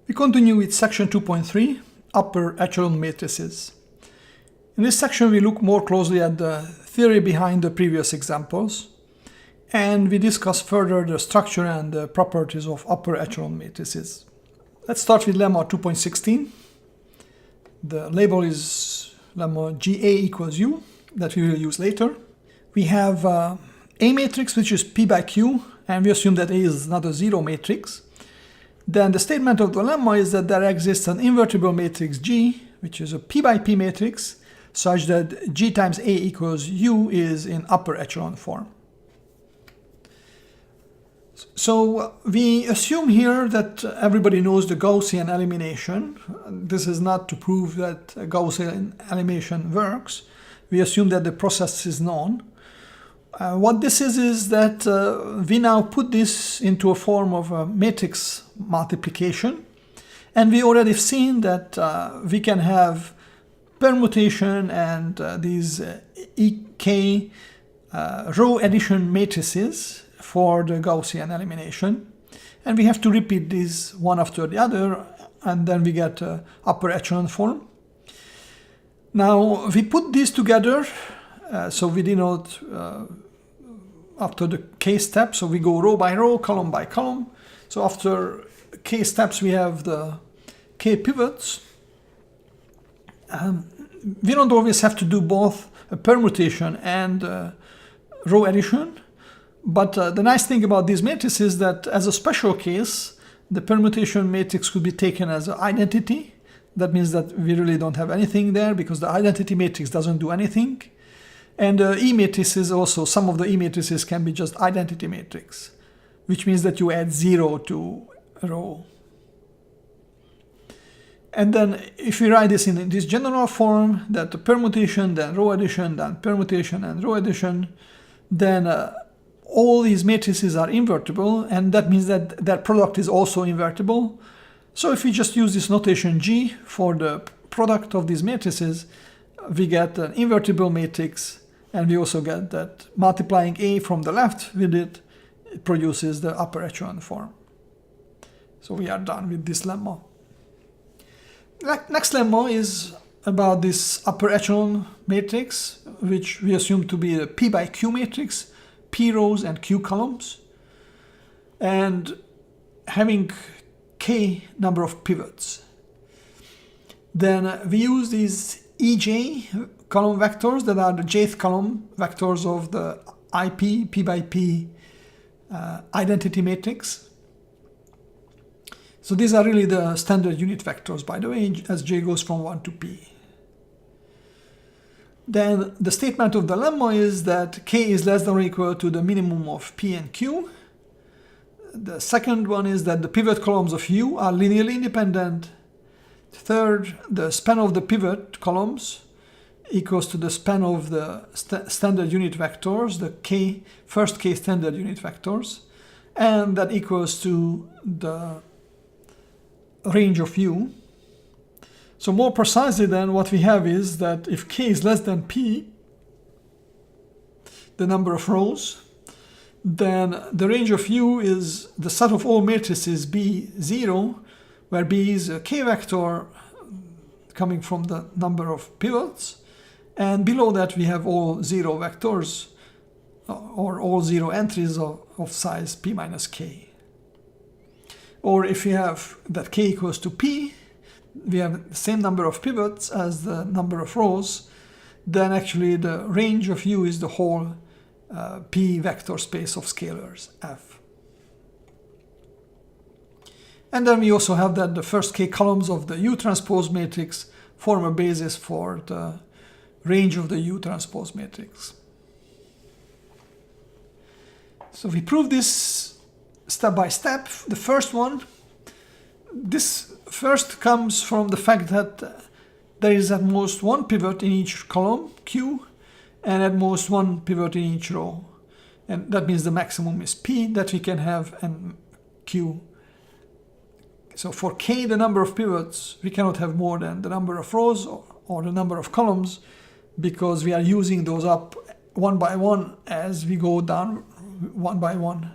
We continue with section 2.3, upper echelon matrices. In this section, we look more closely at the theory behind the previous examples, and we discuss further the structure and the properties of upper echelon matrices. Let's start with lemma 2.16. The label is lemma GA equals U, that we will use later. We have a matrix which is P by Q, and we assume that A is not a zero matrix. Then the statement of the lemma is that there exists an invertible matrix G, which is a P by P matrix, such that G times A equals U is in upper echelon form. So we assume here that everybody knows the Gaussian elimination. This is not to prove that Gaussian elimination works. We assume that the process is known. What this is that we now put this into a form of a matrix multiplication, and we already seen that we can have permutation and these EK row addition matrices for the Gaussian elimination, and we have to repeat these one after the other, and then we get upper echelon form. Now we put these together, so we denote after the k steps, so we go row by row, column by column. So after k steps we have the k pivots. We don't always have to do both a permutation and row addition, but the nice thing about these matrices is that as a special case, the permutation matrix could be taken as an identity. That means that we really don't have anything there because the identity matrix doesn't do anything. And E matrices also, some of the E matrices can be just identity matrix, which means that you add 0 to a row. And then if we write this in this general form, that the permutation, then row addition, then permutation and row addition, then all these matrices are invertible, and that means that their product is also invertible. So if we just use this notation G for the product of these matrices, we get an invertible matrix, and we also get that multiplying A from the left with it produces the upper echelon form. So we are done with this lemma. Next lemma is about this upper echelon matrix, which we assume to be a P by Q matrix, P rows and Q columns, and having K number of pivots. Then we use these EJ column vectors that are the jth column vectors of the IP, P by P identity matrix. So these are really the standard unit vectors, by the way, as J goes from 1 to P. Then the statement of the lemma is that K is less than or equal to the minimum of P and Q. The second one is that the pivot columns of U are linearly independent. Third, the span of the pivot columns equals to the span of the standard unit vectors, the first K standard unit vectors, and that equals to the range of U. So more precisely then, what we have is that if K is less than P, the number of rows, then the range of U is the set of all matrices B0, where B is a K vector coming from the number of pivots, and below that we have all zero vectors, or all zero entries of size P minus K. Or if we have that K equals to P, we have the same number of pivots as the number of rows, then actually the range of U is the whole P vector space of scalars F. And then we also have that the first K columns of the U transpose matrix form a basis for the range of the U transpose matrix. So we prove this step by step. The first one, this first comes from the fact that there is at most one pivot in each column, Q, and at most one pivot in each row. And that means the maximum is P that we can have and Q. So for K, the number of pivots, we cannot have more than the number of rows or the number of columns, because we are using those up one by one as we go down one by one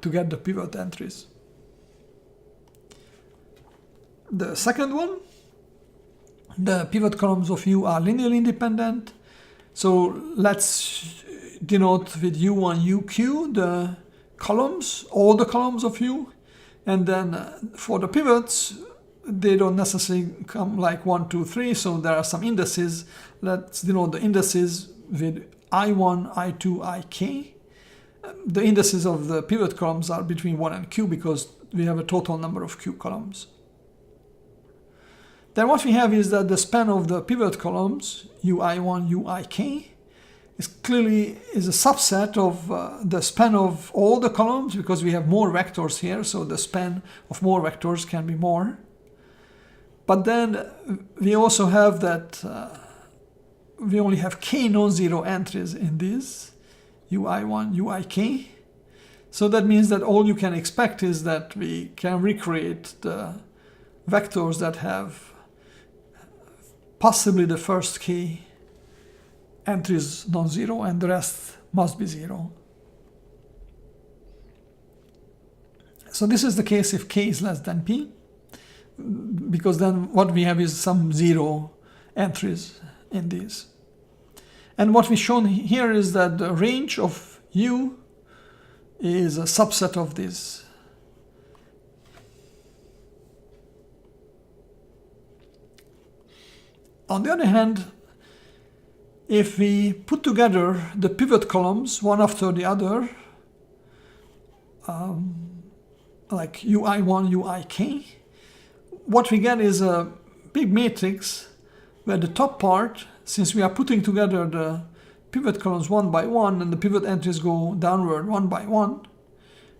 to get the pivot entries. the second one, the pivot columns of U are linearly independent. So let's denote with U1, UQ the columns, all the columns of U. And then for the pivots, they don't necessarily come like 1, 2, 3. So there are some indices. Let's denote the indices with I1, I2, IK. The indices of the pivot columns are between 1 and Q because we have a total number of Q columns. Then what we have is that the span of the pivot columns, UI1, UIK, is clearly a subset of the span of all the columns because we have more vectors here, so the span of more vectors can be more. But then we also have that we only have k non-zero entries in these, UI1, UIK. So that means that all you can expect is that we can recreate the vectors that have possibly the first k entries non-zero and the rest must be zero. So this is the case if k is less than p, because then what we have is some zero entries in these. And what we've shown here is that the range of U is a subset of this. On the other hand, if we put together the pivot columns one after the other, like UI1, UIK, what we get is a big matrix where the top part, since we are putting together the pivot columns one by one and the pivot entries go downward one by one,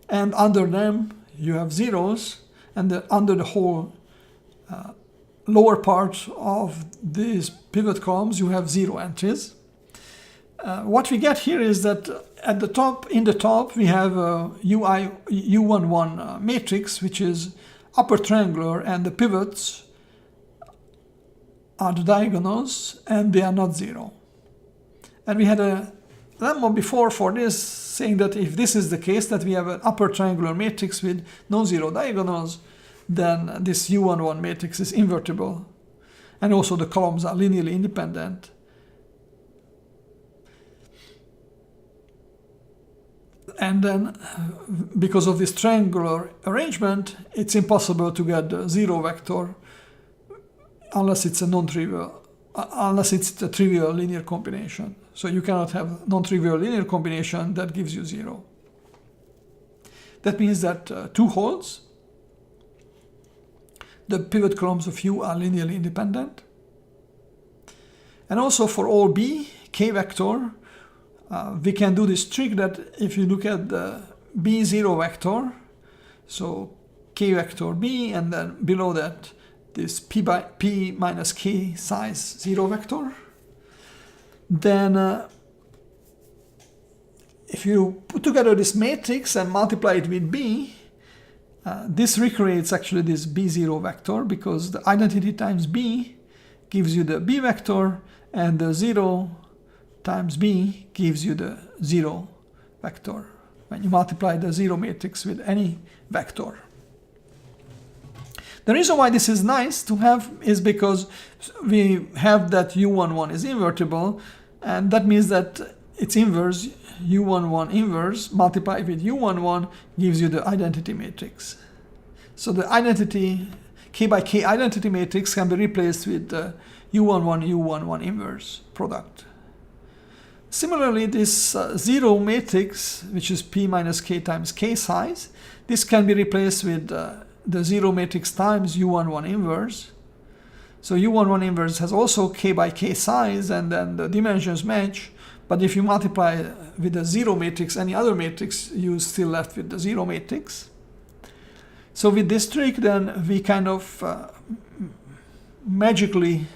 and under them you have zeros, and under the whole lower part of these pivot columns you have zero entries. What we get here is that at the top, in the top, we have a U11 matrix, which is upper triangular, and the pivots are the diagonals, and they are not zero. And we had a lemma before for this, saying that if this is the case, that we have an upper triangular matrix with non-zero diagonals, then this U11 matrix is invertible, and also the columns are linearly independent. And then, because of this triangular arrangement, it's impossible to get the zero vector unless it's a non-trivial, unless it's a trivial linear combination. So you cannot have non-trivial linear combination that gives you zero. That means that 2 holds. The pivot columns of U are linearly independent. And also for all B, k vector, we can do this trick that if you look at the B0 vector, so k vector B, and then below that this p minus k size 0 vector, then if you put together this matrix and multiply it with B, this recreates actually this B0 vector, because the identity times B gives you the B vector, and the 0 times B gives you the 0 vector when you multiply the 0 matrix with any vector. The reason why this is nice to have is because we have that U11 is invertible, and that means that its inverse, U11 inverse multiplied with U11, gives you the identity matrix. So the identity, k by k identity matrix can be replaced with the U11, U11 inverse product. Similarly, this 0 matrix, which is p minus k times k size, this can be replaced with the 0 matrix times U11 inverse. So U11 inverse has also k by k size, and then the dimensions match. But if you multiply with the 0 matrix, any other matrix, you're still left with the 0 matrix. So with this trick, then we kind of magically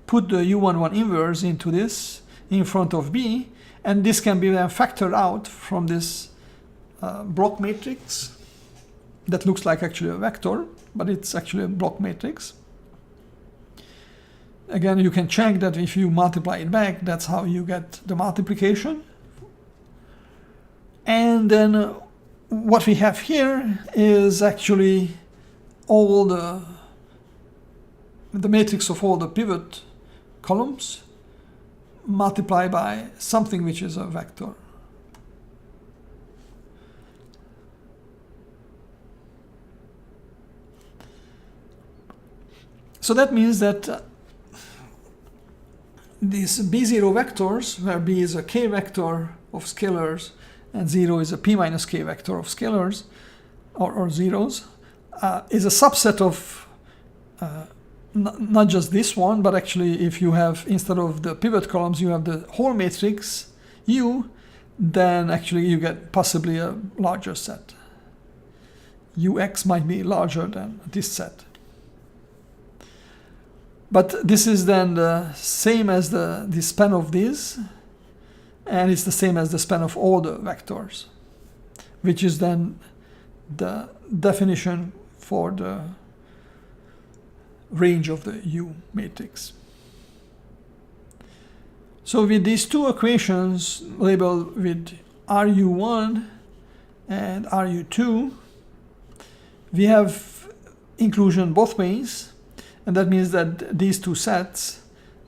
put the U11 inverse into this in front of B, and this can be then factored out from this block matrix that looks like actually a vector, but it's actually a block matrix. Again, you can check that if you multiply it back, that's how you get the multiplication. And then what we have here is actually all the the matrix of all the pivot columns multiplied by something which is a vector. So that means that these B0 vectors, where B is a k vector of scalars and 0 is a p minus k vector of scalars or zeros, is a subset of not just this one, but actually if you have, instead of the pivot columns, you have the whole matrix U, then actually you get possibly a larger set. Ux might be larger than this set. But this is then the same as the span of these, and it's the same as the span of all the vectors, which is then the definition for the range of the U matrix. So with these two equations labeled with RU1 and RU2, we have inclusion both ways. And that means that these two sets,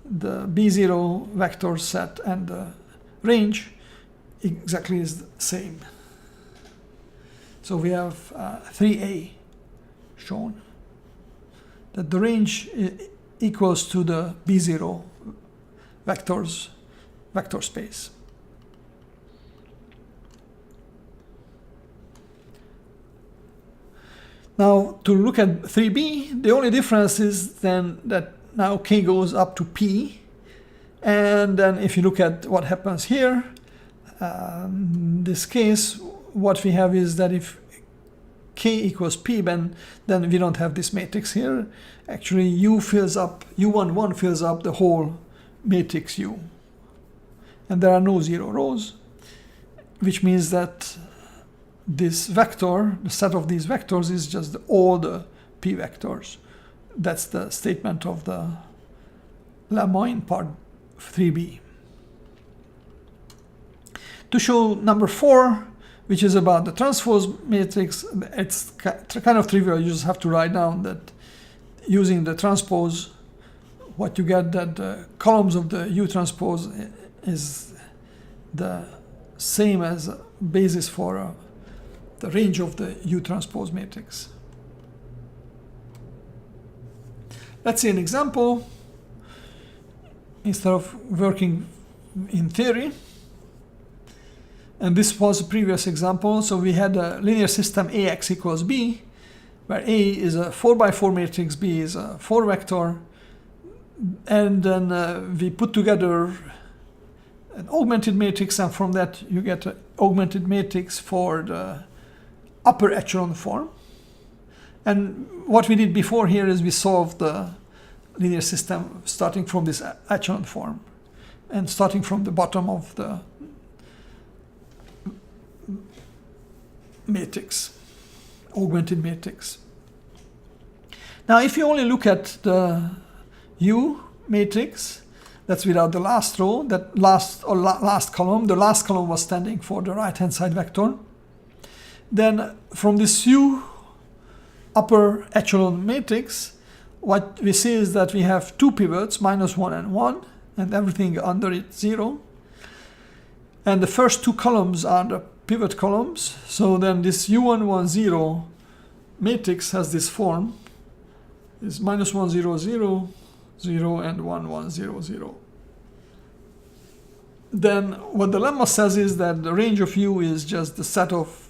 the B0 vector set and the range, exactly is the same. So we have 3A shown, that the range equals to the B0 vector space. Now, to look at 3B, the only difference is then that now K goes up to P. And then if you look at what happens here, in this case, what we have is that if K equals P, then we don't have this matrix here. Actually, U11 fills up the whole matrix U. And there are no zero rows, which means that this vector, the set of these vectors, is just all the p vectors. That's the statement of the lemma in part 3b. To show number 4, which is about the transpose matrix, it's kind of trivial. You just have to write down that using the transpose, what you get, that the columns of the U transpose is the same as a basis for the range of the U transpose matrix. Let's see an example instead of working in theory. And this was a previous example. So we had a linear system AX equals B, where A is a 4x4 matrix, B is a 4 vector. And then we put together an augmented matrix, and from that you get an augmented matrix for the upper echelon form. And what we did before here is we solved the linear system starting from this echelon form and starting from the bottom of the matrix, augmented matrix. Now, if you only look at the U matrix, that's without the last row, that last column, the last column was standing for the right-hand side vector. Then from this U upper echelon matrix, what we see is that we have two pivots, -1 and 1, and everything under it 0. And the first two columns are the pivot columns. So then this U110 matrix has this form, is -1 0 0 0 and 1 1 0 0. Then what the lemma says is that the range of U is just the set of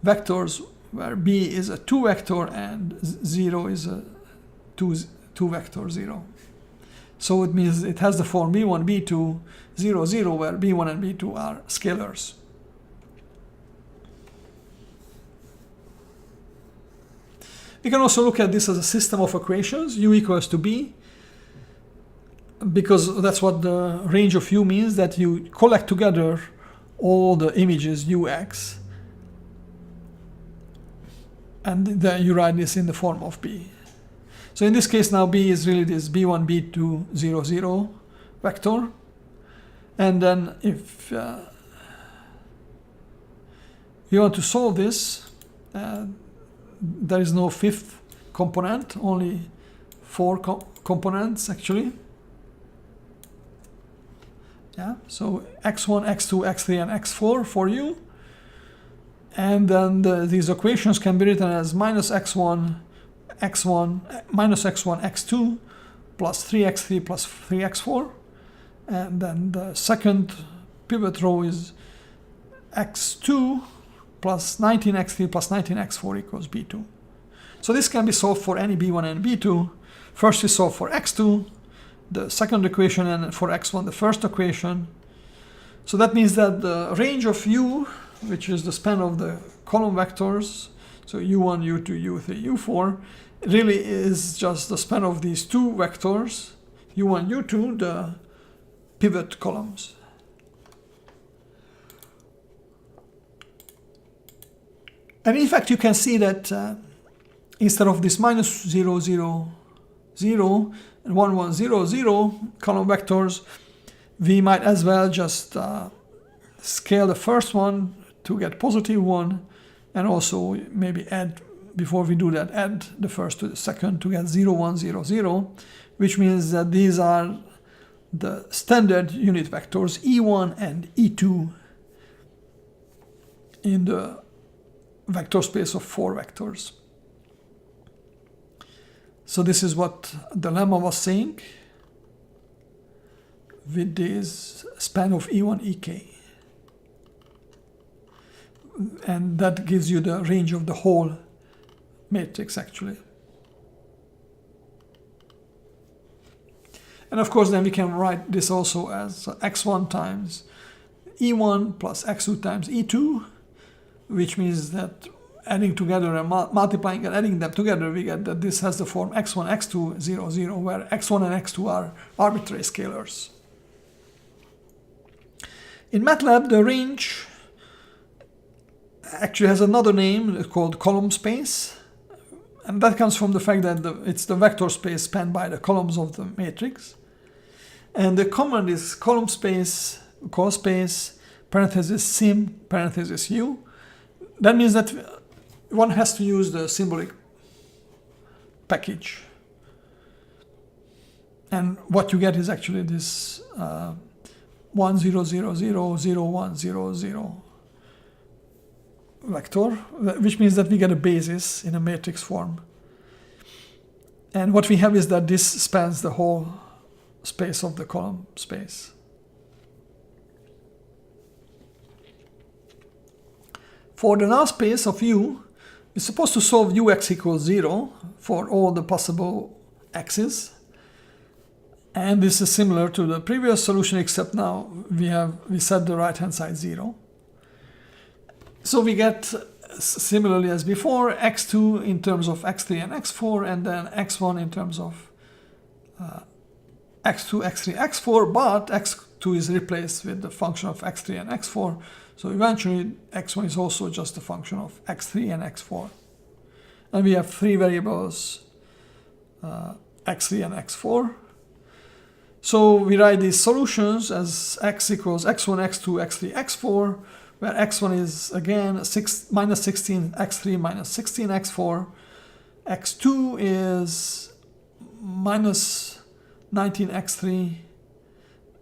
vectors where B is a 2 vector and 0 is a 2 vector 0. So it means it has the form B1, B2, 0, 0, where B1 and B2 are scalars. We can also look at this as a system of equations, U equals to B, because that's what the range of U means, that you collect together all the images UX, and then you write this in the form of B. So in this case now B is really this B1, B2, 0, 0 vector. And then if you want to solve this, there is no fifth component, only 4 components actually. Yeah, so x1, x2, x3, and x4 for u. And then these equations can be written as minus x1, minus x1, x2, plus 3x3 plus 3x4. And then the second pivot row is x2 plus 19x3 plus 19x4 equals b2. So this can be solved for any b1 and b2. First we solve for x2, the second equation, and for x1 the first equation. So that means that the range of u, which is the span of the column vectors, so u1, u2, u3, u4, really is just the span of these two vectors, u1, u2, the pivot columns. And in fact, you can see that instead of this minus 0, 0, 0 and 1, 1, 0, 0 column vectors, we might as well just scale the first one to get positive 1, and also maybe add, before we do that, add the first to the second to get 0, 1, 0, 0, which means that these are the standard unit vectors E1 and E2 in the vector space of 4 vectors. So this is what the lemma was saying with this span of E1, EK. And that gives you the range of the whole matrix actually. And of course then we can write this also as x1 times E1 plus x2 times E2, which means that adding together and multiplying and adding them together, we get that this has the form x1, x2, 0, 0, where x1 and x2 are arbitrary scalars. In MATLAB, the range actually has another name called column space, and that comes from the fact that it's the vector space spanned by the columns of the matrix. And the command is column space, call space, parenthesis sim, parenthesis u. That means that one has to use the symbolic package. And what you get is actually this 1, 0, 0, 0, 0, 1, 0, 0 vector, which means that we get a basis in a matrix form. And what we have is that this spans the whole space of the column space. For the null space of U, we're supposed to solve ux equals 0 for all the possible x's. And this is similar to the previous solution, except now we set the right hand side 0. So we get, similarly as before, x2 in terms of x3 and x4, and then x1 in terms of x2, x3, x4, but x2 is replaced with the function of x3 and x4. So eventually x1 is also just a function of x3 and x4. And we have 3 variables, x3 and x4. So we write these solutions as x equals x1, x2, x3, x4, where x1 is again minus 16 x3 minus 16 x4. x2 is minus 19 x3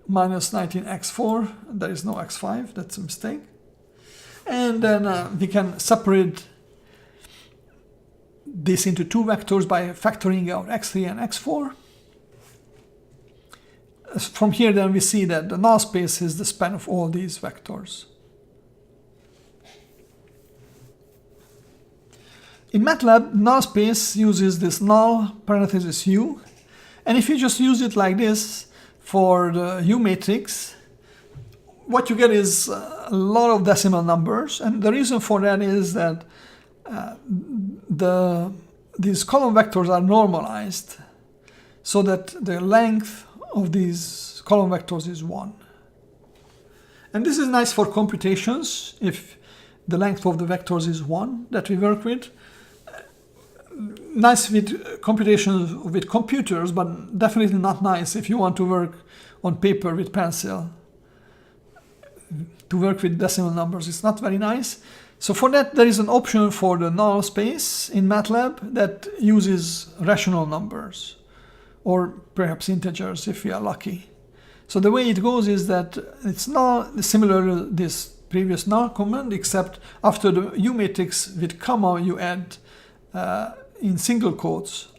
minus 19 x4. There is no x5, that's a mistake. And then we can separate this into 2 vectors by factoring out x3 and x4. From here then we see that the null space is the span of all these vectors. In MATLAB, null space uses this null parenthesis u, and if you just use it like this for the U matrix, what you get is a lot of decimal numbers, and the reason for that is that these column vectors are normalized so that the length of these column vectors is 1. And this is nice for computations if the length of the vectors is 1 that we work with. Nice with computations with computers, but definitely not nice if you want to work on paper with pencil. To work with decimal numbers, it's not very nice. So for that, there is an option for the null space in MATLAB that uses rational numbers. or perhaps integers if we are lucky. So the way it goes is that it's not similar to this previous null command, except after the U matrix with comma you add in single quotes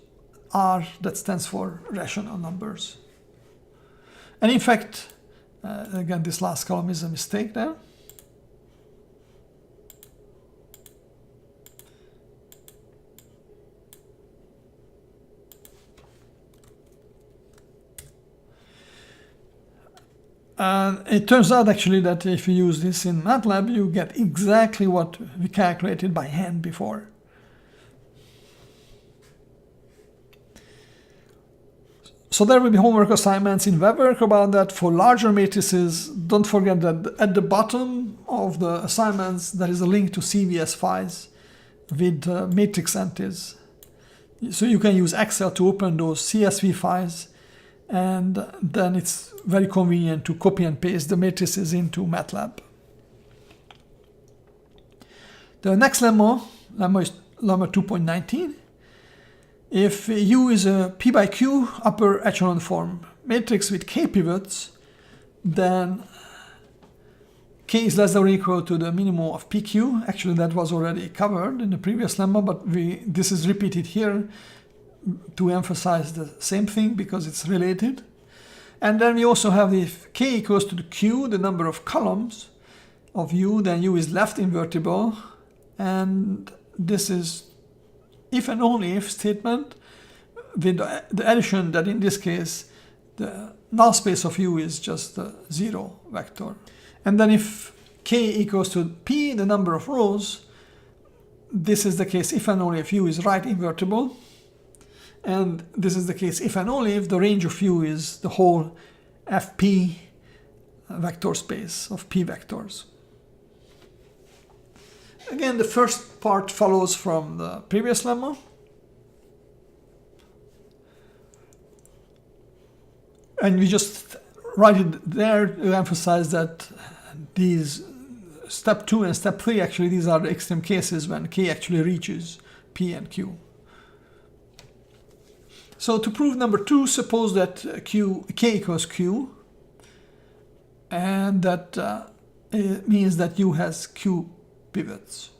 R that stands for rational numbers. And in fact, again, this last column is a mistake there. And it turns out actually that if you use this in MATLAB, you get exactly what we calculated by hand before. So there will be homework assignments in WebWork about that. For larger matrices, don't forget that at the bottom of the assignments, there is a link to CVS files with matrix entities. So you can use Excel to open those CSV files, and then it's very convenient to copy and paste the matrices into MATLAB. The next lemma is lemma 2.19. If U is a P by Q upper echelon form matrix with K pivots, then K is less than or equal to the minimum of PQ. Actually, that was already covered in the previous lemma, but this is repeated here to emphasize the same thing because it's related. And then we also have if K equals to the Q, the number of columns of U, then U is left invertible. And this is if and only if statement with the addition that in this case the null space of U is just the 0 vector. And then if K equals to P, the number of rows, this is the case if and only if U is right invertible. And this is the case if and only if the range of U is the whole FP vector space of P vectors. Again, the first part follows from the previous lemma. And we just write it there to emphasize that these step 2 and step 3, actually these are the extreme cases when K actually reaches P and Q. So to prove number 2, suppose that K equals Q, and that it means that U has Q pivots,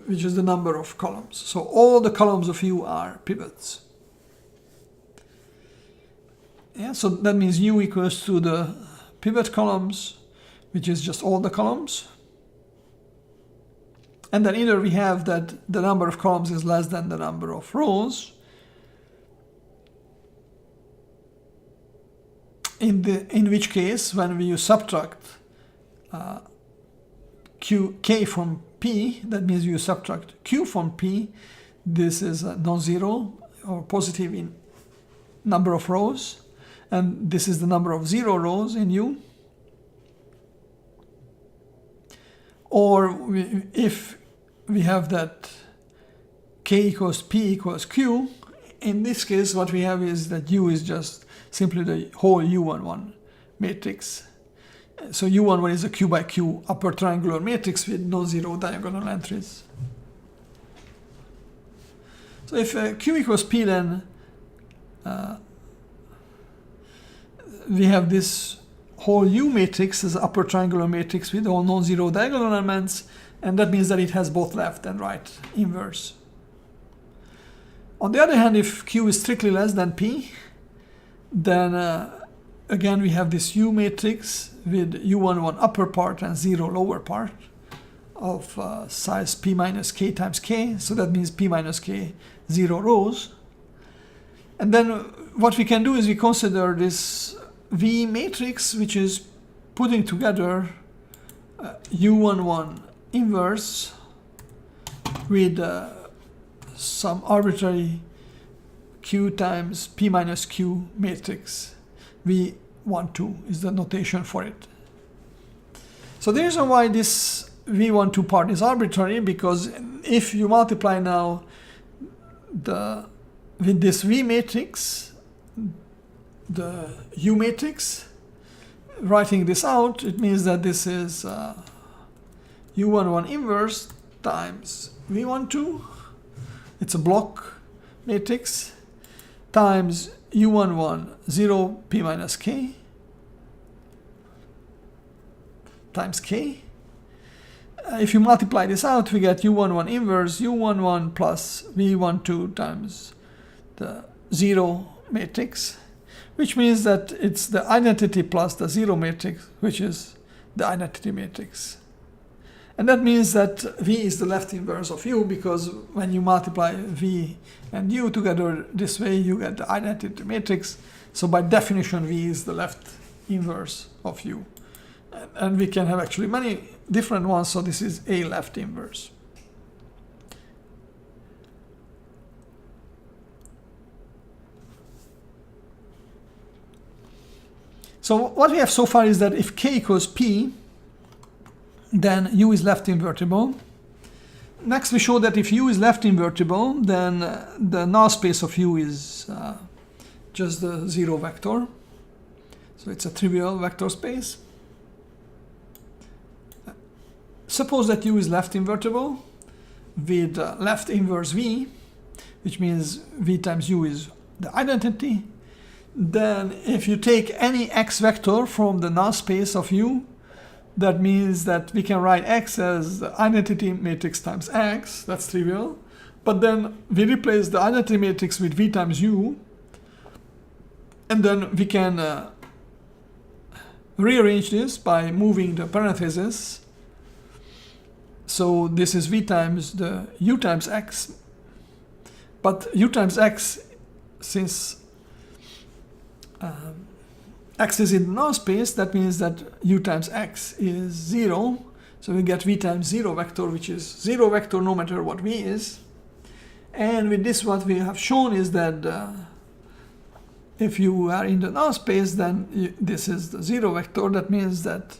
which is the number of columns. So all the columns of U are pivots. Yeah, so that means U equals to the pivot columns, which is just all the columns. And then either we have that the number of columns is less than the number of rows, in which case when you subtract K from P, that means you subtract Q from P, this is non-zero or positive in number of rows, and this is the number of 0 rows in U. Or if we have that K equals P equals Q, in this case what we have is that U is just simply the whole U11 matrix. So U11 is a Q by Q upper triangular matrix with no 0 diagonal entries. So if Q equals P, then we have this whole U matrix as upper triangular matrix with all non-zero diagonal elements, and that means that it has both left and right inverse. On the other hand, if Q is strictly less than P, then again we have this U matrix with U11 upper part and 0 lower part of size P minus K times K, so that means P minus K 0 rows. And then what we can do is we consider this V matrix, which is putting together U11 inverse with some arbitrary Q times P minus Q matrix. V12 is the notation for it. So the reason why this V12 part is arbitrary, because if you multiply now with this V matrix, the U matrix, writing this out, it means that this is U11 inverse times V12. It's a block matrix times u11 0 p minus k times k. If you multiply this out, we get u11 inverse u11 plus v12 times the 0 matrix, which means that it's the identity plus the 0 matrix, which is the identity matrix. And that means that V is the left inverse of U, because when you multiply V and U together this way, you get the identity matrix. So by definition, V is the left inverse of U. And we can have actually many different ones, so this is a left inverse. So what we have so far is that if K equals P, then U is left invertible. Next, we show that if U is left invertible, then the null space of U is just the 0 vector. So it's a trivial vector space. Suppose that U is left invertible with left inverse V, which means V times U is the identity. Then if you take any x vector from the null space of U, that means that we can write x as the identity matrix times x. That's trivial. But then we replace the identity matrix with V times U, and then we can rearrange this by moving the parentheses. So this is V times the U times x. But U times x, since x is in the null space, that means that U times x is 0. So we get V times 0 vector, which is 0 vector no matter what V is. And with this, what we have shown is that if you are in the null space, then this is the 0 vector. That means that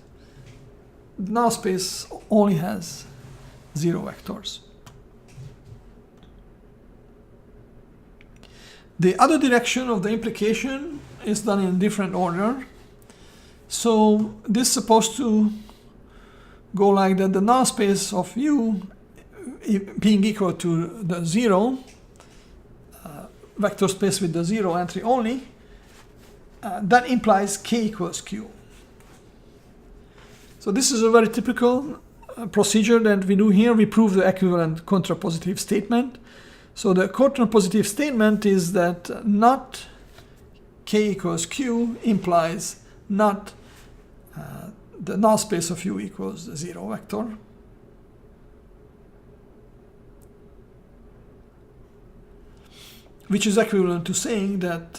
the null space only has 0 vectors. The other direction of the implication is done in different order. So this is supposed to go like that: the null space of U being equal to the 0 vector space with the 0 entry only, that implies K equals Q. So this is a very typical procedure that we do here. We prove the equivalent contrapositive statement. So the contrapositive statement is that not K equals Q implies not the null space of U equals the 0 vector. Which is equivalent to saying that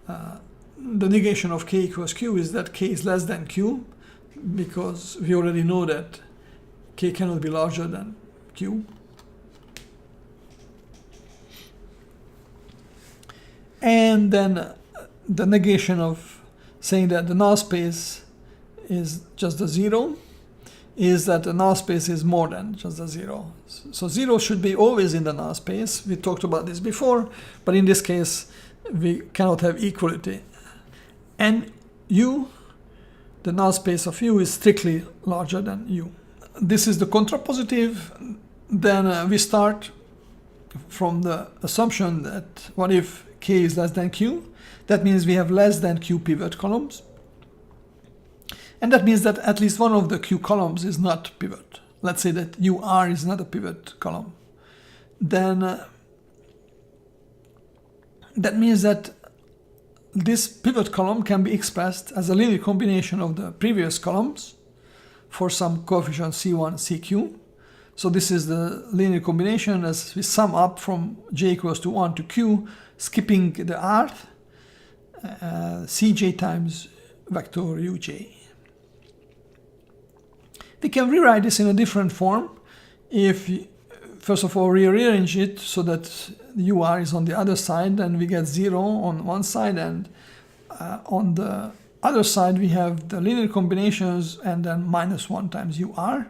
the negation of K equals Q is that K is less than Q, because we already know that K cannot be larger than Q. And then the negation of saying that the null space is just the 0 is that the null space is more than just the 0. So 0 should be always in the null space. We talked about this before, but in this case, we cannot have equality. And U, the null space of U, is strictly larger than U. This is the contrapositive. Then we start from the assumption that what if K is less than Q? That means we have less than Q pivot columns. And that means that at least one of the Q columns is not pivot. Let's say that UR is not a pivot column. Then that means that this pivot column can be expressed as a linear combination of the previous columns for some coefficient C1, CQ. So this is the linear combination as we sum up from j equals to 1 to q, skipping the rth, cj times vector uj. We can rewrite this in a different form if, first of all, rearrange it so that ur is on the other side, and we get 0 on one side, and on the other side we have the linear combinations and then -1 times ur,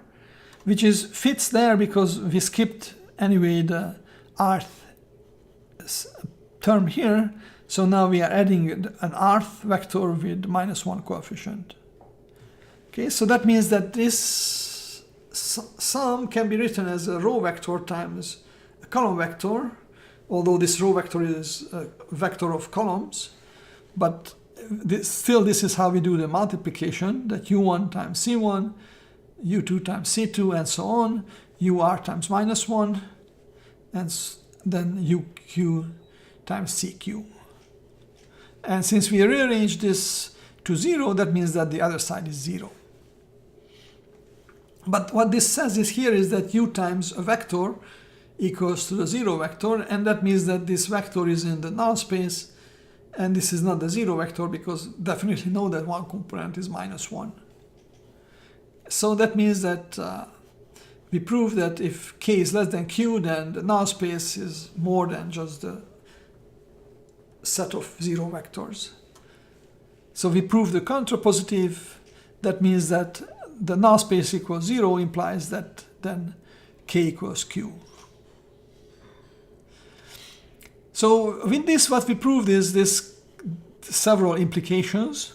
which fits there because we skipped anyway the rth term here. So now we are adding an rth vector with -1 coefficient. Okay, so that means that this sum can be written as a row vector times a column vector, although this row vector is a vector of columns, but still this is how we do the multiplication, that u1 times c1, u2 times c2, and so on, ur times -1, and then uq times cq. And since we rearrange this to 0, that means that the other side is 0. But what this says is here is that u times a vector equals to the 0 vector, and that means that this vector is in the null space, and this is not the 0 vector, because definitely know that one component is -1. So that means that we prove that if k is less than q, then the null space is more than just the set of 0 vectors. So we prove the contrapositive. That means that the null space equals 0 implies that then k equals q. So with this, what we proved is this several implications.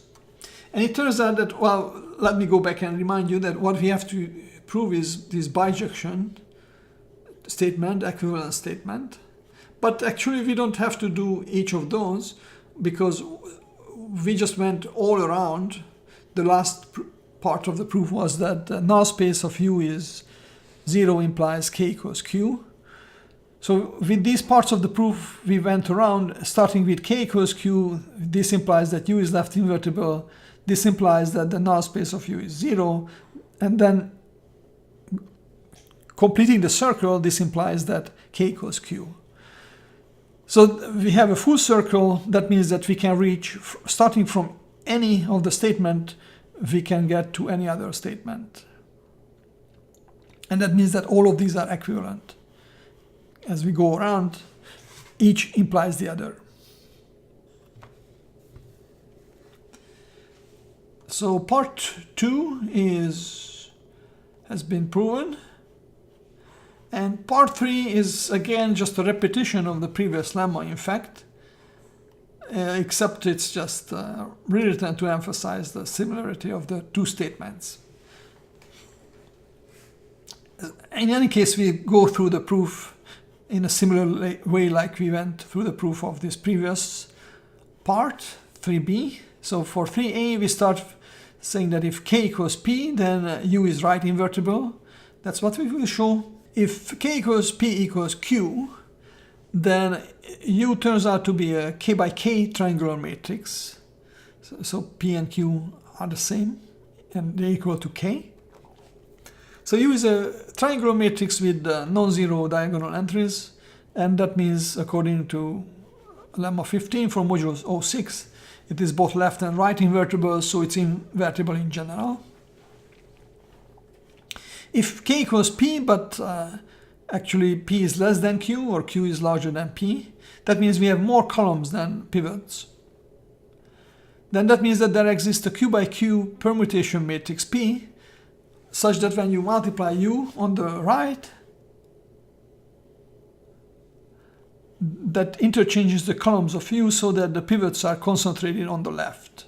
And it turns out that, well, let me go back and remind you that what we have to prove is this bijection statement, equivalence statement. But actually we don't have to do each of those, because we just went all around. The last part of the proof was that the null space of u is 0 implies k equals q. So with these parts of the proof, we went around, starting with k equals q. This implies that u is left invertible. This implies that the null space of u is 0. And then completing the circle, this implies that k equals q. So we have a full circle. That means that we can reach, starting from any of the statement, we can get to any other statement. And that means that all of these are equivalent. As we go around, each implies the other. So part 2 has been proven. And part 3 is again just a repetition of the previous lemma, in fact, except it's just rewritten to emphasize the similarity of the two statements. In any case, we go through the proof in a similar way like we went through the proof of this previous part, 3b. So for 3a, we start saying that if k equals p, then u is right invertible. That's what we will show. If k equals p equals q, then u turns out to be a k by k triangular matrix. So p and q are the same, and they're equal to k. So U is a triangular matrix with non-zero diagonal entries, and that means, according to lemma 15 from modulus 06, it is both left and right invertible, so it's invertible in general. If k equals p, but actually p is less than q, or q is larger than p, that means we have more columns than pivots. Then that means that there exists a q by q permutation matrix P, such that when you multiply u on the right, that interchanges the columns of u so that the pivots are concentrated on the left.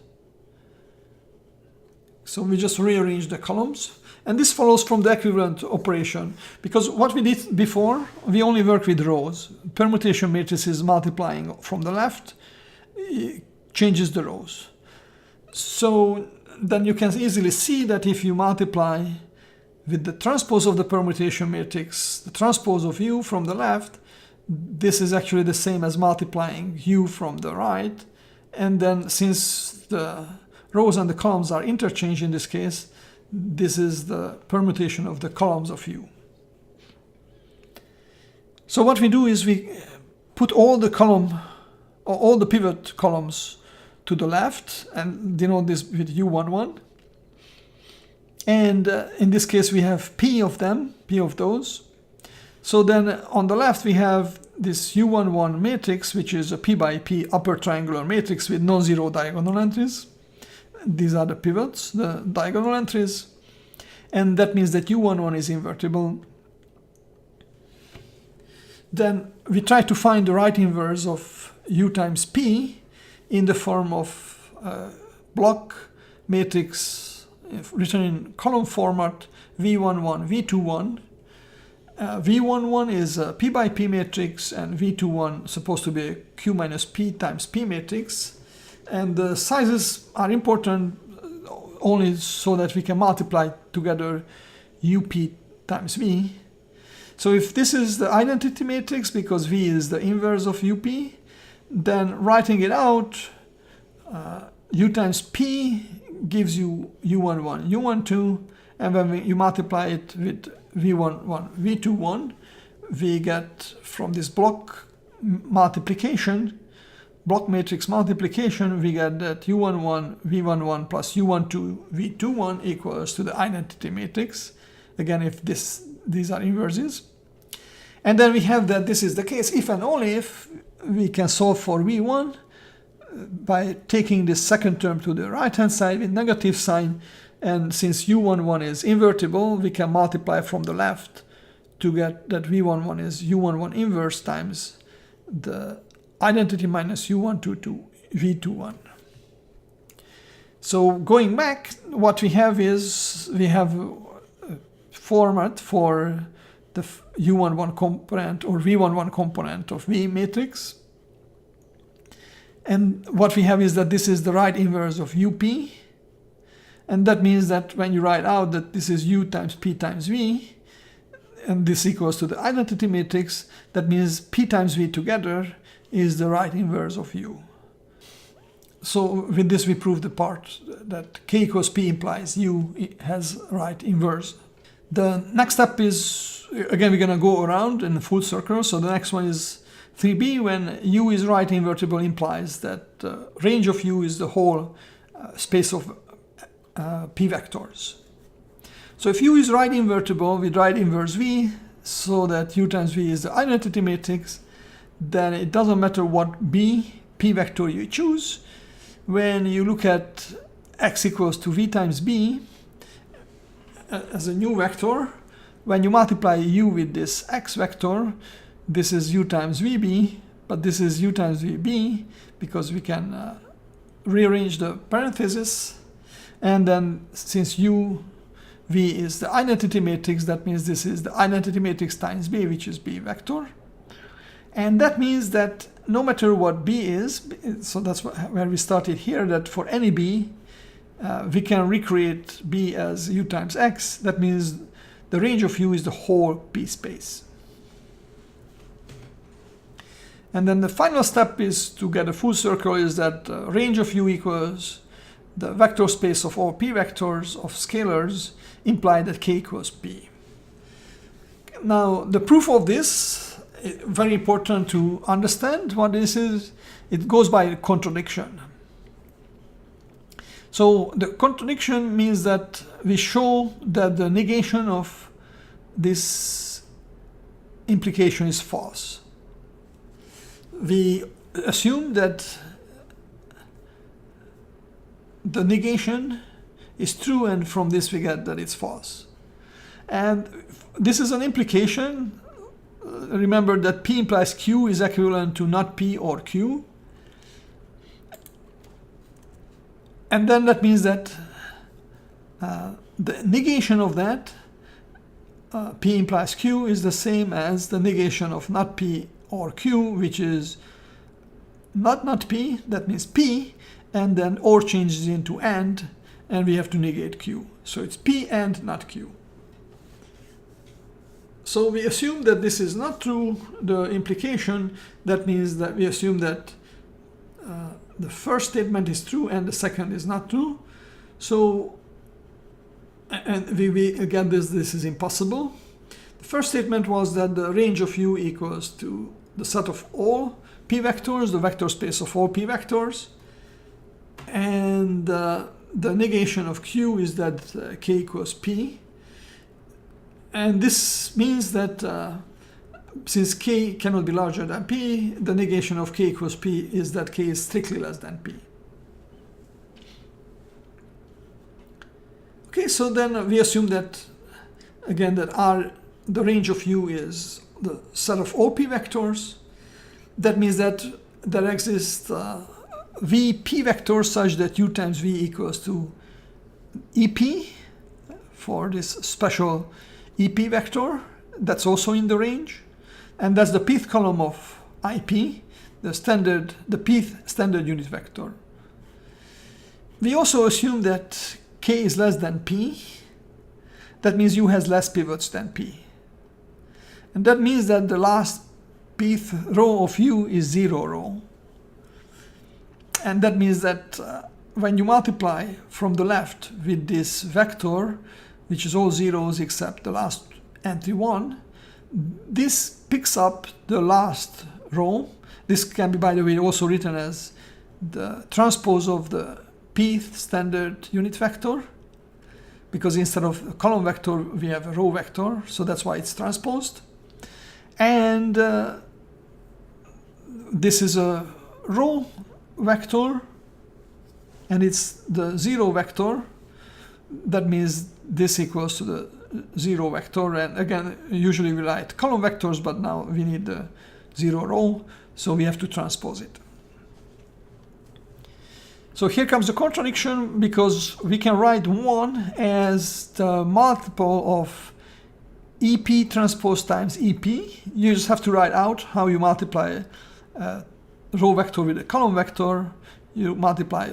So we just rearrange the columns. And this follows from the equivalent operation, because what we did before, we only worked with rows. Permutation matrices multiplying from the left changes the rows. So then you can easily see that if you multiply with the transpose of the permutation matrix, the transpose of u from the left, this is actually the same as multiplying u from the right. And then since the rows and the columns are interchanged in this case, this is the permutation of the columns of u. So what we do is we put all the pivot columns to the left and denote this with u11. And in this case we have p of them, p of those. So then on the left we have this u11 matrix, which is a p by p upper triangular matrix with non-zero diagonal entries. These are the pivots, the diagonal entries, and that means that u11 is invertible. Then we try to find the right inverse of u times p in the form of a block matrix written in column format v11, v21, V11 is a P by P matrix, and V21 supposed to be a Q minus P times P matrix. And the sizes are important only so that we can multiply together UP times V. So if this is the identity matrix, because V is the inverse of UP, then writing it out, U times P gives you U11, U12, and when you multiply it with V11, V21, we get from this block matrix multiplication, we get that U11, V11 plus U12, V21 equals to the identity matrix. Again, if these are inverses. And then we have that this is the case if and only if we can solve for V1 by taking this second term to the right hand side with negative sign, and since U11 is invertible, we can multiply from the left to get that V11 is U11 inverse times the identity minus U12 to V21. So going back, what we have is we have a format for the U11 component or V11 component of V matrix. And what we have is that this is the right inverse of UP. And that means that when you write out that this is U times P times V, and this equals to the identity matrix, that means P times V together is the right inverse of U. So with this we prove the part that K equals P implies U has right inverse. The next step is, again, we're going to go around in a full circle. So the next one is 3b, when U is right invertible implies that range of U is the whole space of P vectors. So if U is right invertible with right inverse V, so that U times V is the identity matrix, then it doesn't matter what P vector you choose. When you look at X equals to V times B as a new vector, when you multiply U with this X vector, this is U times VB, but this is U times VB because we can rearrange the parentheses. And then since U V is the identity matrix, that means this is the identity matrix times B, which is B vector. And that means that no matter what B is, so that's where we started here, that for any B, we can recreate B as U times X. That means the range of U is the whole P space. And then the final step is to get a full circle, is that range of U equals the vector space of all P vectors of scalars, imply that K equals P. Now, the proof of this, very important to understand what this is, it goes by contradiction. So the contradiction means that we show that the negation of this implication is false. We assume that the negation is true, and from this we get that it's false. And this is an implication. Remember that P implies Q is equivalent to not P or Q. And then that means that the negation of that, P implies Q, is the same as the negation of not P or Q, which is not P, that means P, and then or changes into and we have to negate Q. So it's P and not Q. So we assume that this is not true, the implication. That means that we assume that the first statement is true and the second is not true. So, and we again, this is impossible. The first statement was that the range of U equals to the set of all P vectors, the vector space of all P vectors. And the negation of Q is that K equals P. And this means that since K cannot be larger than P, the negation of K equals P is that K is strictly less than P. Okay, so then we assume that, again, that the range of U is the set of all P vectors. That means that there exists V P vectors such that U times V equals to EP for this special EP vector, that's also in the range, and that's the pth column of IP, the pth standard unit vector. We also assume that k is less than p. That means u has less pivots than p. And that means that the last pth row of u is 0 row. And that means that when you multiply from the left with this vector, which is all zeros except the last entry 1, this picks up the last row. This can be, by the way, also written as the transpose of the pth standard unit vector, because instead of a column vector we have a row vector, so that's why it's transposed. And this is a row vector, and it's the 0 vector. That means this equals to the 0 vector, and again, usually we write column vectors, but now we need the 0 row, so we have to transpose it. So here comes the contradiction, because we can write 1 as the multiple of EP transpose times EP. You just have to write out how you multiply a row vector with a column vector. You multiply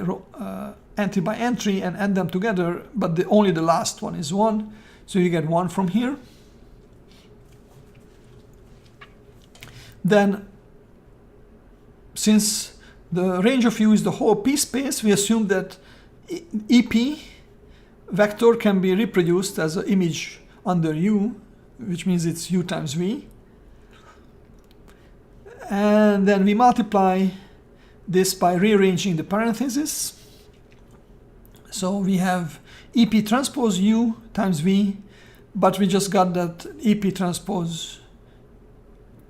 entry by entry and add them together, but only the last one is 1. So you get 1 from here. Then, since the range of u is the whole p space, we assume that EP vector can be reproduced as an image under u, which means it's u times v. And then we multiply this by rearranging the parentheses. So we have EP transpose u times v, but we just got that EP transpose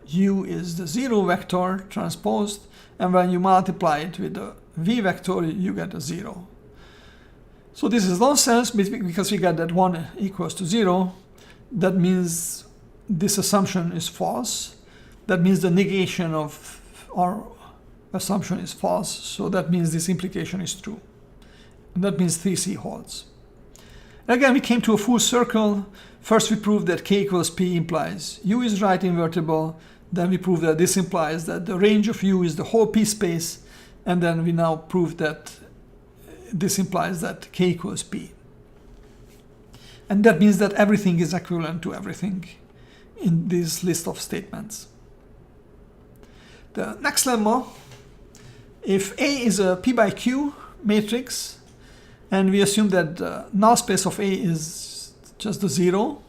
u is the 0 vector transposed, and when you multiply it with the v vector, you get a 0. So this is nonsense, because we get that 1 equals to 0. That means this assumption is false. That means the negation of our assumption is false. So that means this implication is true. And that means 3c holds. And again, we came to a full circle. First we proved that k equals p implies u is right invertible. Then we proved that this implies that the range of u is the whole p space. And then we now proved that this implies that k equals p. And that means that everything is equivalent to everything in this list of statements. The next lemma, if A is a p by q matrix, and we assume that the null space of A is just the 0,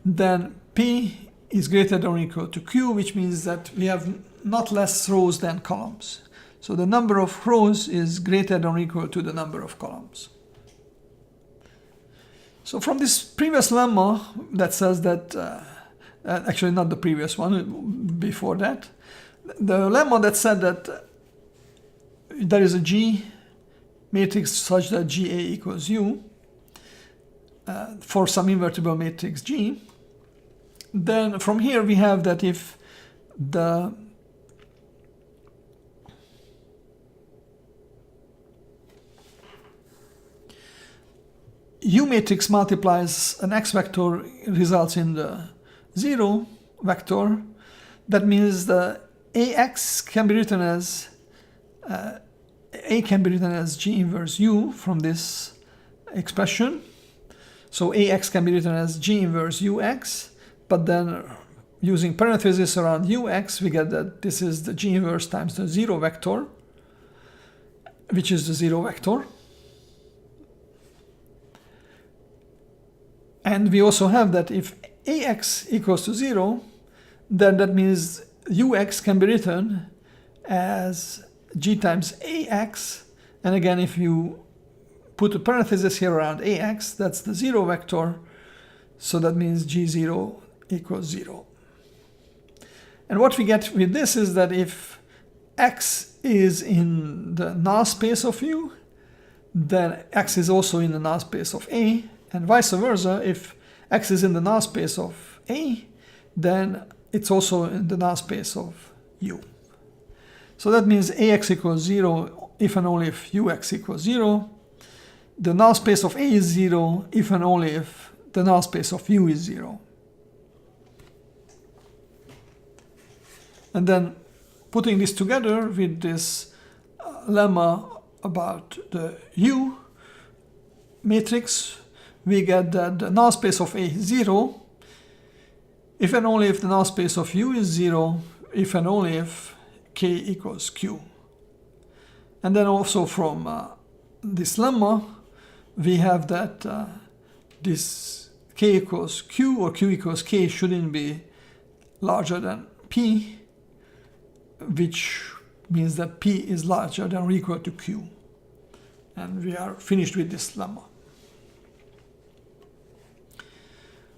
then P is greater than or equal to Q, which means that we have not less rows than columns. So the number of rows is greater than or equal to the number of columns. So from this previous lemma that says that, actually not the previous one, before that, the lemma that said that there is a G matrix such that GA equals U for some invertible matrix G, then from here we have that if the U matrix multiplies an X vector results in the 0 vector, that means the AX can be written as A can be written as G inverse U from this expression. So AX can be written as G inverse UX, but then using parentheses around UX, we get that this is the G inverse times the 0 vector, which is the 0 vector. And we also have that if AX equals to 0, then that means UX can be written as G times AX. And again, if you put a parenthesis here around AX, that's the 0 vector. So that means G0 equals 0. And what we get with this is that if X is in the null space of U, then X is also in the null space of A. And vice versa, if X is in the null space of A, then it's also in the null space of U. So that means AX equals 0 if and only if UX equals 0. The null space of A is 0 if and only if the null space of U is 0. And then putting this together with this lemma about the U matrix, we get that the null space of A is 0 if and only if the null space of U is 0, if and only if K equals Q. And then also from this lemma, we have that this K equals Q or Q equals K shouldn't be larger than P, which means that P is larger than or equal to Q. And we are finished with this lemma.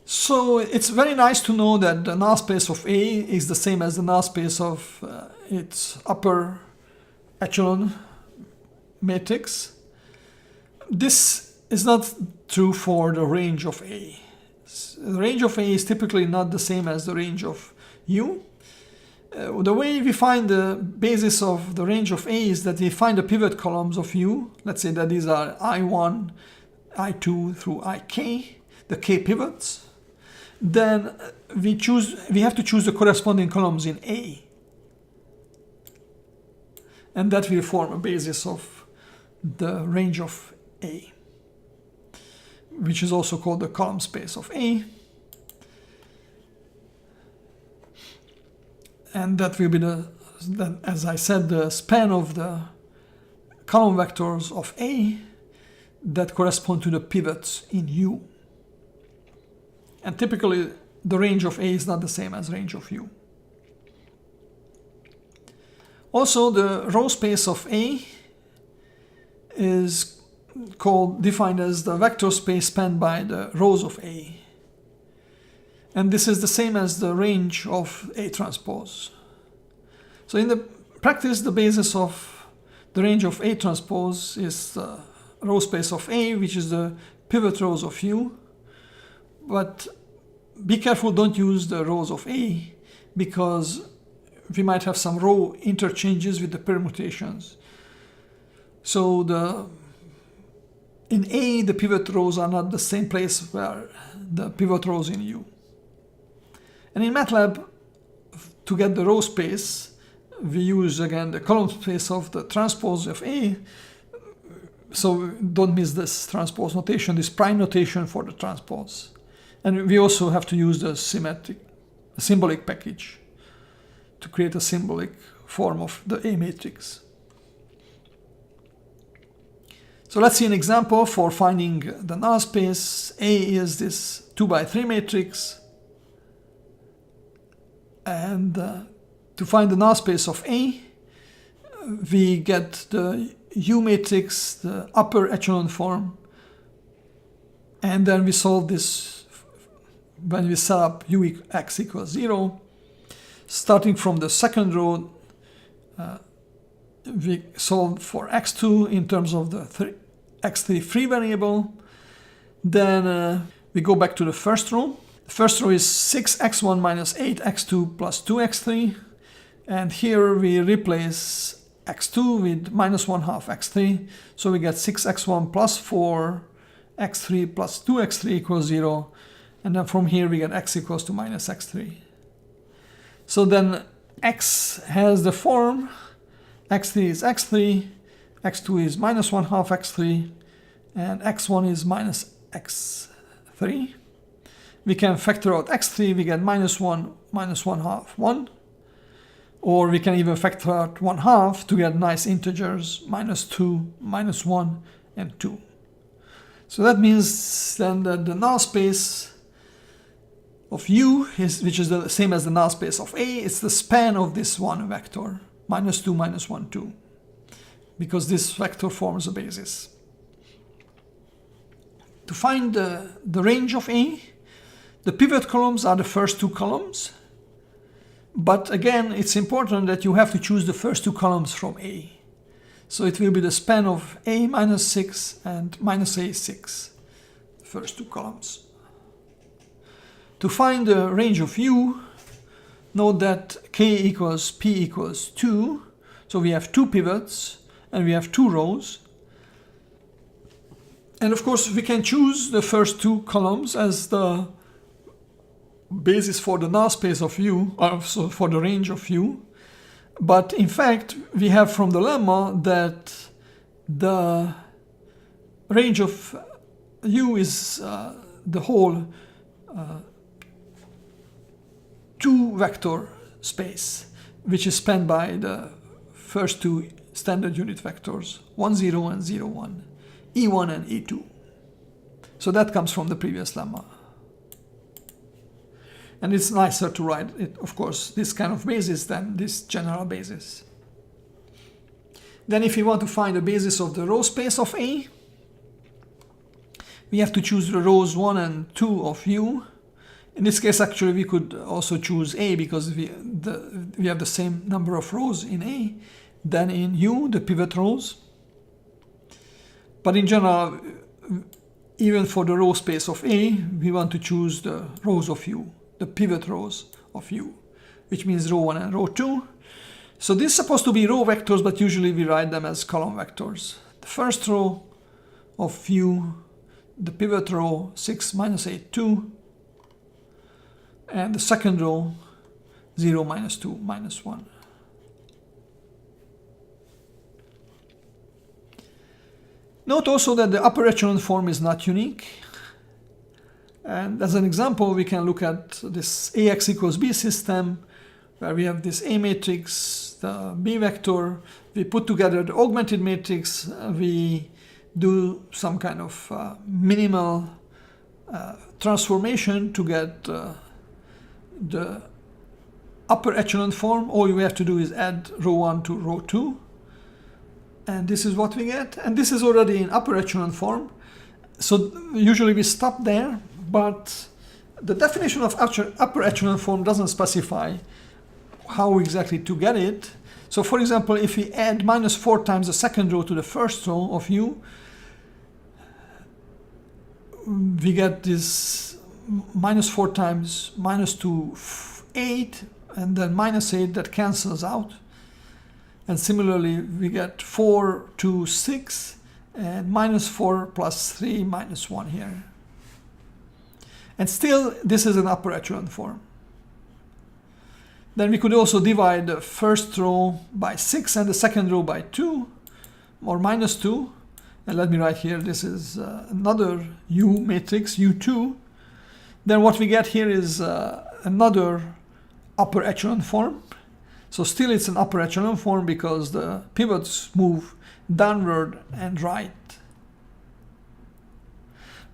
So it's very nice to know that the null space of A is the same as the null space of its upper echelon matrix. This is not true for the range of A. The range of A is typically not the same as the range of U. The way we find the basis of the range of A is that we find the pivot columns of U. Let's say that these are I1, I2 through IK, the K pivots. Then we have to choose the corresponding columns in A. And that will form a basis of the range of A, which is also called the column space of A. And that will be as I said, the span of the column vectors of A that correspond to the pivots in U. And typically, the range of A is not the same as range of U. Also, the row space of A is defined as the vector space spanned by the rows of A. And this is the same as the range of A transpose. So in the practice, the basis of the range of A transpose is the row space of A, which is the pivot rows of U. But be careful, don't use the rows of A, because we might have some row interchanges with the permutations. So in A, the pivot rows are not the same place where the pivot rows in U. And in MATLAB, to get the row space, we use again the column space of the transpose of A. So don't miss this transpose notation, this prime notation for the transpose. And we also have to use the symbolic package to create a symbolic form of the A matrix. So let's see an example for finding the null space. A is this 2x3 matrix. And to find the null space of A, we get the U matrix, the upper echelon form, and then we solve this when we set up Ux equals 0. Starting from the second row, we solve for x2 in terms of the x3 free variable. Then we go back to the first row. The first row is 6x1 minus 8x2 plus 2x3. And here we replace x2 with minus 1/2 x3. So we get 6x1 plus 4x3 plus 2x3 equals 0. And then from here we get x equals to minus x3. So then x has the form, x3 is x3, x2 is minus 1/2 x3, and x1 is minus x3. We can factor out x3, we get minus 1, minus 1/2, 1. Or we can even factor out 1/2 to get nice integers, minus 2, minus 1, and 2. So that means then that the null space of U, which is the same as the null space of A, it's the span of this one vector, minus 2, minus 1, 2, because this vector forms a basis. To find the range of A, the pivot columns are the first two columns, but again, it's important that you have to choose the first two columns from A. So it will be the span of A minus 6 and minus A6, the first two columns. To find the range of U, note that K equals P equals 2. So we have two pivots and we have two rows. And of course, we can choose the first two columns as the basis for the null space of U, so for the range of U. But in fact, we have from the lemma that the range of U is the whole 2-vector space, which is spanned by the first two standard unit vectors, 1, 0 and 0, 1, E1 and E2. So that comes from the previous lemma. And it's nicer to write it, of course, this kind of basis than this general basis. Then if we want to find the basis of the row space of A, we have to choose the rows 1 and 2 of U. In this case, actually, we could also choose A because we have the same number of rows in A than in U, the pivot rows. But in general, even for the row space of A, we want to choose the rows of U, the pivot rows of U, which means row 1 and row 2. So this is supposed to be row vectors, but usually we write them as column vectors. The first row of U, the pivot row 6, minus 8, 2, and the second row 0, minus 2, minus 1. Note also that the upper echelon form is not unique. And as an example, we can look at this AX equals B system, where we have this A matrix, the B vector, we put together the augmented matrix, we do some kind of minimal transformation to get the upper echelon form. All you have to do is add row 1 to row 2. And this is what we get. And this is already in upper echelon form. So usually we stop there, but the definition of upper echelon form doesn't specify how exactly to get it. So for example, if we add minus 4 times the second row to the first row of U, we get this minus 4 times minus 2, 8, and then minus 8 that cancels out. And similarly, we get 4, 2, 6, and minus 4 plus 3, minus 1 here. And still, this is an upper echelon form. Then we could also divide the first row by 6 and the second row by 2, or minus 2. And let me write here, this is another U matrix, U2. Then what we get here is another upper echelon form. So still it's an upper echelon form because the pivots move downward and right.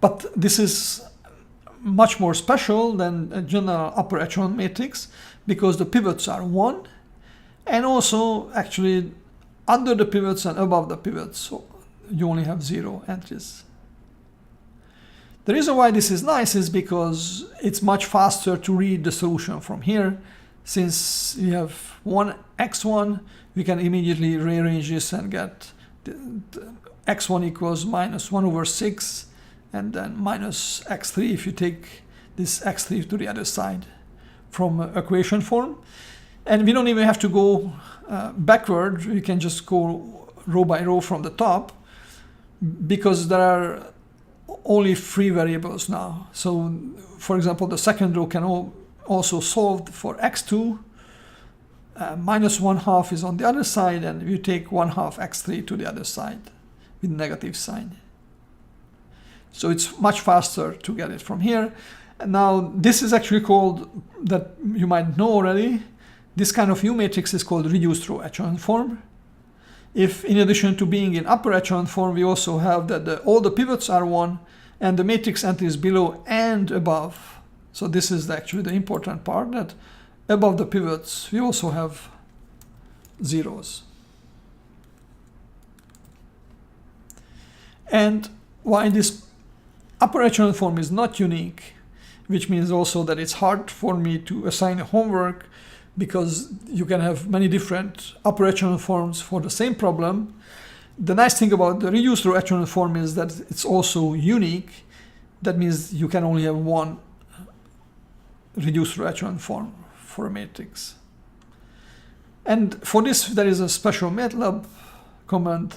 But this is much more special than a general upper echelon matrix because the pivots are 1, and also actually under the pivots and above the pivots, so you only have 0 entries. The reason why this is nice is because it's much faster to read the solution from here. Since we have 1 x1, we can immediately rearrange this and get the x1 equals minus 1 over 6, and then minus x3 if you take this x3 to the other side from equation form. And we don't even have to go backward, we can just go row by row from the top, because there are only 3 variables now. So for example, the second row can also solved for x2, minus 1/2 is on the other side, and you take 1/2 x3 to the other side with negative sign. So it's much faster to get it from here. And now this is actually called, that you might know already, this kind of U matrix is called reduced row echelon form. If in addition to being in upper echelon form, we also have that all the pivots are 1 and the matrix entries below and above. So this is actually the important part, that above the pivots we also have zeros. And why this upper echelon form is not unique, which means also that it's hard for me to assign a homework, because you can have many different upper echelon forms for the same problem. The nice thing about the reduced row echelon form is that it's also unique. That means you can only have one reduced row echelon form for a matrix. And for this, there is a special MATLAB command.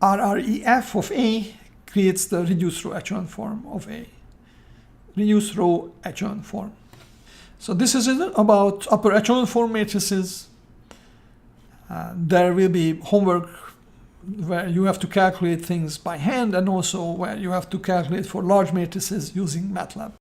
RREF of A creates the reduced row echelon form of A. Reduced row echelon form. So this is it about upper echelon form matrices. There will be homework where you have to calculate things by hand, and also where you have to calculate for large matrices using MATLAB.